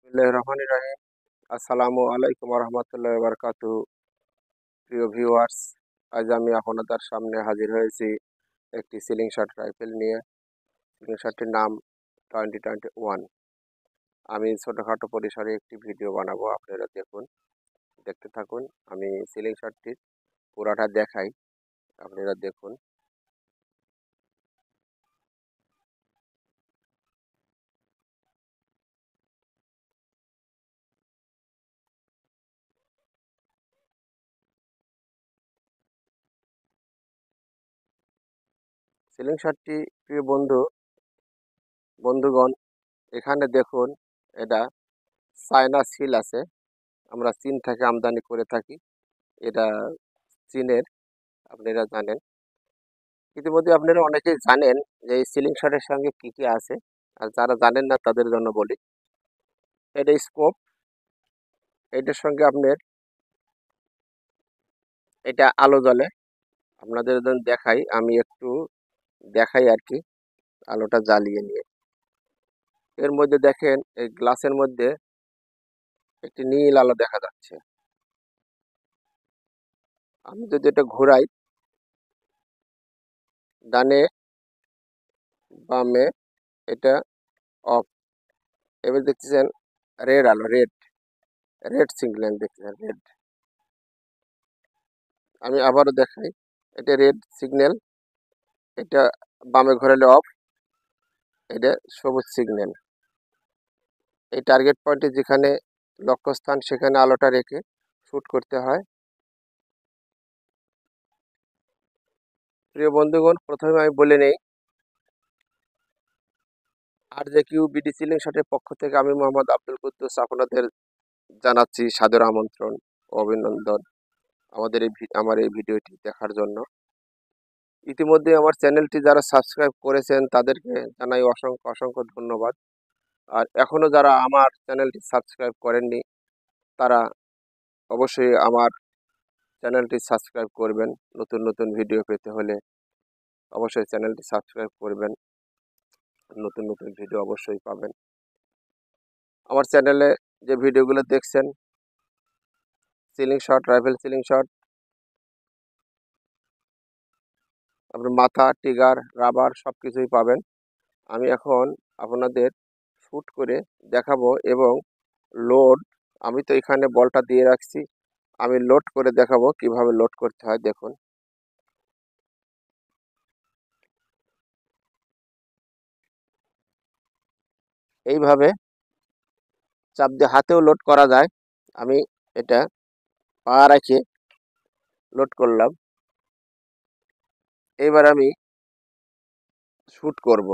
বিসমিল্লাহির রহমানির রহিম। আসসালামু আলাইকুম রহমতুল্লাহ বারকাতু। প্রিয় ভিউয়ার্স, আজ আমি আপনাদের সামনে হাজির হয়েছি একটি সিলিং শট রাইফেল নিয়ে। সিলিং শটটির নাম 2021। আমি ছোটোখাটো পরিসরে একটি ভিডিও বানাবো, আপনারা দেখুন, দেখতে থাকুন। আমি সিলিং শটটির পুরাটা দেখাই, আপনারা দেখুন। সিলিং শটটি, প্রিয় বন্ধুগণ, এখানে দেখুন, এটা চায়না সিল আছে। আমরা চীন থেকে আমদানি করে থাকি। এটা চীনের, আপনারা জানেন। ইতিমধ্যে আপনারা অনেকেই জানেন যে এই সিলিং শটের সঙ্গে কি কি আছে, আর যারা জানেন না তাদের জন্য বলি। এটা স্কোপ, এটার সঙ্গে আপনার এটা আলো জ্বলে। আপনাদের জন্য দেখাই, আমি একটু দেখাই আর কি, আলোটা জ্বালিয়ে নিয়ে। এর মধ্যে দেখেন, এই গ্লাসের মধ্যে একটি নীল আলো দেখা যাচ্ছে। আমি যদি এটা ঘোরাই, ডানে বামে, এটা অফ। এবার দেখতেছেন রেড আলো, রেড রেড সিগন্যাল দেখতেছেন, রেড। আমি আবারও দেখাই, এটা রেড সিগন্যাল, এটা বামে ঘোরালে অফ, এটা সবুজ সিগন্যাল। এই টার্গেট পয়েন্টে যেখানে লক্ষ্যস্থান, সেখানে আলোটা রেখে শ্যুট করতে হয়। প্রিয় বন্ধুগণ, প্রথমে আমি বলে নেই, RJQ বিডি সিলিং শটের পক্ষ থেকে আমি মোহাম্মদ আব্দুল কুদ্দুস আপনাদের জানাচ্ছি সাদর আমন্ত্রণ ও অভিনন্দন আমার এই ভিডিওটি দেখার জন্য। ইতিমধ্যে আমার চ্যানেলটি যারা সাবস্ক্রাইব করেছেন তাদেরকে জানাই অসংখ্য অসংখ্য ধন্যবাদ। আর এখনও যারা আমার চ্যানেলটি সাবস্ক্রাইব করেননি, তারা অবশ্যই আমার চ্যানেলটি সাবস্ক্রাইব করবেন। নতুন নতুন ভিডিও পেতে হলে অবশ্যই চ্যানেলটি সাবস্ক্রাইব করবেন, নতুন নতুন ভিডিও অবশ্যই পাবেন। আমার চ্যানেলে যে ভিডিওগুলো দেখছেন, ceiling shot, rifle ceiling shot, আপনার মাথা, ট্রিগার, রাবার সব কিছুই পাবেন। আমি এখন আপনাদের শ্যুট করে দেখাবো এবং লোড, আমি তো এখানে বলটা দিয়ে রাখছি, আমি লোড করে দেখাবো কিভাবে লোড করতে হয়। দেখুন, এইভাবে চাপ দিয়ে হাতেও লোড করা যায়। আমি এটা পা রেখে লোড করলাম। এবার আমি শ্যুট করব,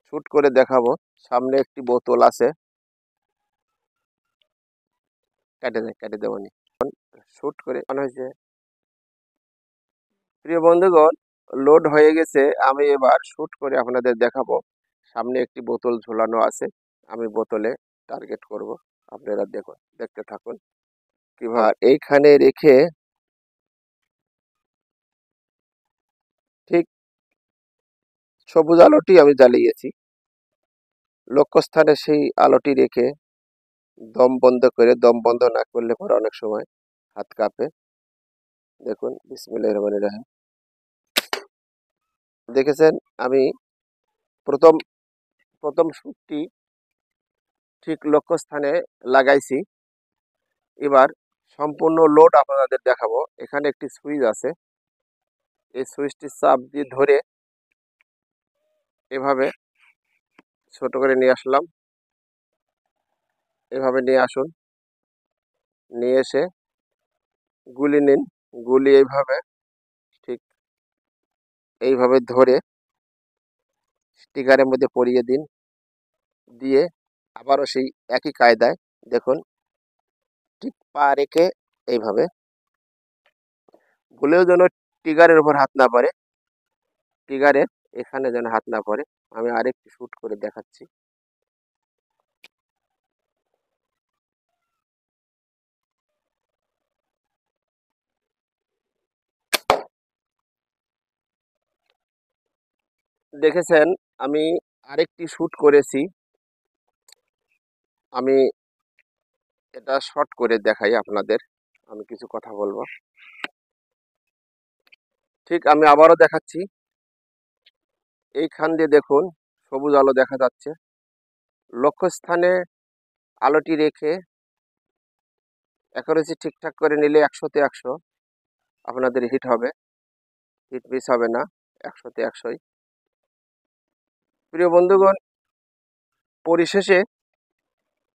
শ্যুট করে দেখাবো। সামনে একটি বোতল আছে, কেটে দেবনি। শ্যুট করে অন হয়েছে। প্রিয় বন্ধুগণ, লোড হয়ে গেছে। আমি এবার শ্যুট করে আপনাদের দেখাবো। সামনে একটি বোতল ঝোলানো আছে, আমি বোতলে টার্গেট করব। আপনারা দেখুন, দেখতে থাকুন কিভাবে। আর এইখানে রেখে ঠিক সবুজ আলোটি আমি জ্বালিয়েছি। লক্ষ্যস্থানে সেই আলোটি রেখে দম বন্ধ করে, দম বন্ধ না করলে পরে অনেক সময় হাত কাঁপে। দেখুন, বিসমিল্লাহির রহমানির রহিম। দেখেছেন, আমি প্রথম প্রথম শ্যুটটি ঠিক লক্ষ্যস্থানে লাগাইছি। এবার সম্পূর্ণ লোড আপনাদের দেখাবো। এখানে একটি সুইচ আছে, এই সুইচটি চাপ দিয়ে ধরে এভাবে ছোট করে নিয়ে আসলাম। এভাবে নিয়ে আসুন, নিয়ে এসে গুলি নিন। গুলি এইভাবে, ঠিক এইভাবে ধরে স্টিকারের মধ্যে পরিয়ে দিন। দিয়ে আবারও সেই একই কায়দায় দেখুন, ঠিক পা রেখে এইভাবে, ভুলেও যেন ট্রিগারের উপর হাত না পড়ে, ট্রিগারের এখানে যেন হাত না পড়ে। আমি আরেকটি শ্যুট করে দেখাচ্ছি। দেখেছেন, আমি আরেকটি শ্যুট করেছি। আমি এটা শর্ট করে দেখাই আপনাদের। আমি কিছু কথা বলবো। ঠিক আমি আবারও দেখাচ্ছি। এইখান দিয়ে দেখুন সবুজ আলো দেখা যাচ্ছে। লক্ষ্যস্থানে আলোটি রেখে অ্যাকুরেসি ঠিকঠাক করে নিলে 100-তে 100 আপনাদের হিট হবে, হিট মিস হবে না, 100-তে 100ই। প্রিয় বন্ধুগণ, পরিশেষে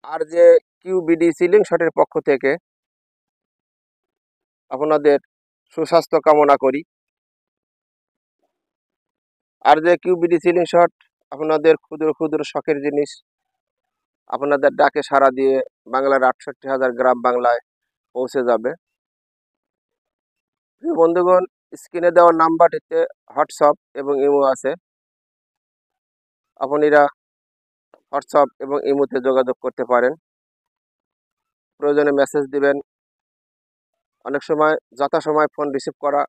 আর যে কিউবিডি সিলিং শটের পক্ষ থেকে আপনাদের সুস্বাস্থ্য কামনা করি। আর যে কিউবিডি সিলিং শট আপনাদের ক্ষুদ্র ক্ষুদ্র শখের জিনিস, আপনাদের ডাকে সাড়া দিয়ে বাংলার 68,000 গ্রাম বাংলায় পৌঁছে যাবে। প্রিয় বন্ধুগণ, স্ক্রিনে দেওয়া নাম্বারটিতে হোয়াটসঅ্যাপ এবং ইমো আছে। আপনারা হোয়াটসঅ্যাপ এবং ইমোতে যোগাযোগ করতে পারেন। প্রয়োজনে মেসেজ দিবেন। অনেক সময় যথাসময় ফোন রিসিভ করা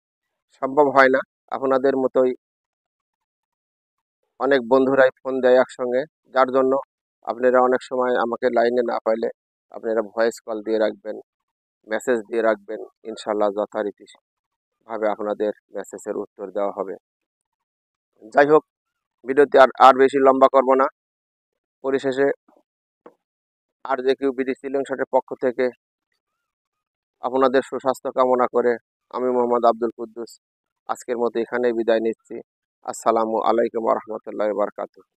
সম্ভব হয় না। আপনাদের মতোই অনেক বন্ধুরাই ফোন দেয় একসঙ্গে, যার জন্য আপনারা অনেক সময় আমাকে লাইনে না পাইলে আপনারা ভয়েস কল দিয়ে রাখবেন, মেসেজ দিয়ে রাখবেন। ইনশাল্লাহ যথারীতিভাবে আপনাদের মেসেজের উত্তর দেওয়া হবে। যাই হোক, ভিডিওটি আর বেশি লম্বা করব না। পরিশেষে আর যে কিউ বিডি সিলিং শটের পক্ষ থেকে আপনাদের সুস্বাস্থ্য কামনা করে আমি মোহাম্মদ আব্দুল কুদ্দুস আজকের মতো এখানেই বিদায় নিচ্ছি। আসসালামু আলাইকুম ওয়া রাহমাতুল্লাহি ওয়া বারাকাতুহু।